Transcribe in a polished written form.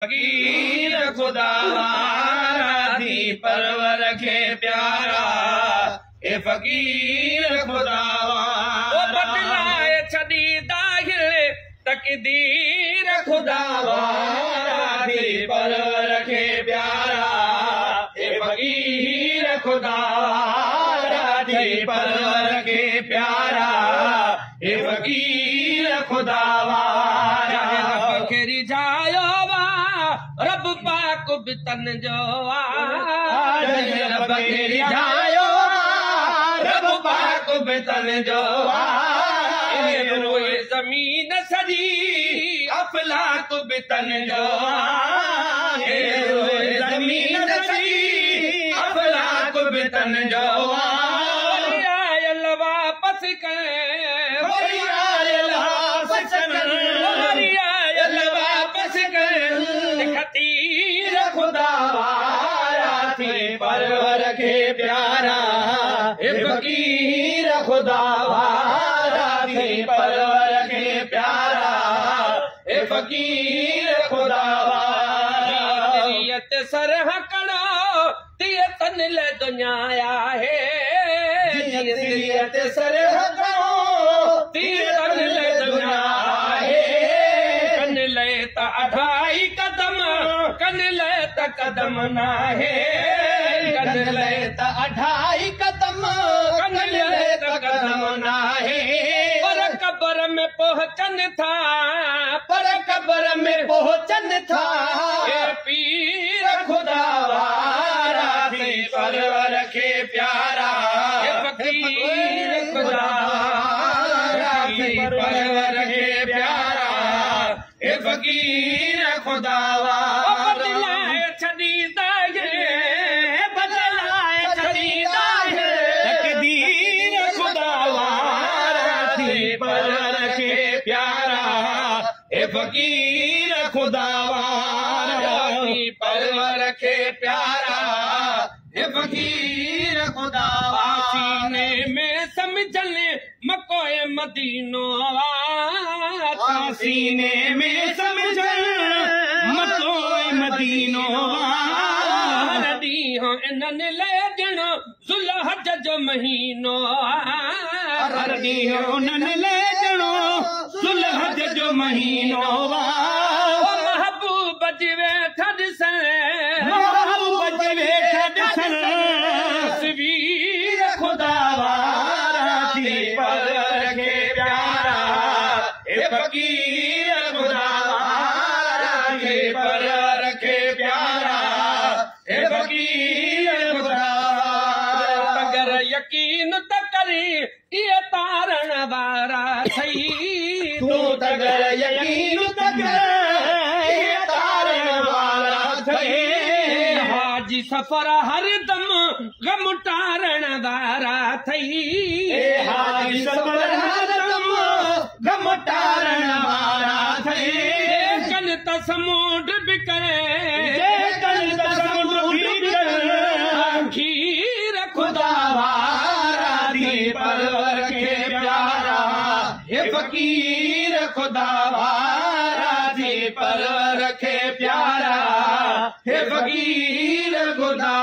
फकीर खुदा थी परवर के प्यारा ए फकीर खुदा बदलाए छड़ी दाहिर तकदीर खुदा थी परवर के प्यारा ए फकीर खुदा थी परवर के प्यारा ए फकीर खुदा बखेरी जायो रब पाक बितन जो बखेरी जायो रब पाक बितन जो रोए जमीन सजी अफलाक बितन जो रोए जमीन सजी अफलाक बितन जो वापस खतीर खुदा थी परवर के प्यारा ए फकीर खुदा थी परवर के प्यारा ए फकीर खुदा सर हकड़ो तिय तन ले दुनिया है सर हकड़ो तिय तन ले दुनिया है कन ले ता अढ़ाई कदम कन ले ता कदम ना है कन ले ता अढ़ाई कदम कन ले ता कदम ना है पर कब्र में पहुंचन था पर कब्र में पहुंचन था ये पीर खुदा थी परवर के प्यारा ये फकीर खुदा थी परवर के प्यारा ए फकीर खुदा बदलाए छड़ी दाहिर बदलाए छड़ी दाहिर तकदीर खुदा थी परवर के प्यारा ए फकीर खुदा थी परवर के प्यारा ए फकीर खुदा सीने में समझल मकोए मदीनो सीने में समझल मकोए मदीनो हो इन्हन ले ॾिनो ज़ुल्हज जो महीनो उन्हन ले ॾिनो ज़ुल्हज जो महीनो महबूब जी वेठा ॾिसण महबूब जी वेठा ॾिसण तस्वीर खुदा थी परवर के प्यारा ए फकीर खुदा थी परवर के प्यारा ए फकीर खुदा अगर यकीन त करी ये तारण वारा सही तू तगर यकीन त कर ये तारण वारा सही हाजी सफर हर दम गम टारण वारा थई हाजी सफर हर दम गम टारण वारा थई कल त समुंड बिकरे कल त समुंड बिकरे खीर खुदा थी परवर के प्यारा ए फकीर खुदा थी परवर के प्यारा ए फकीर खुदा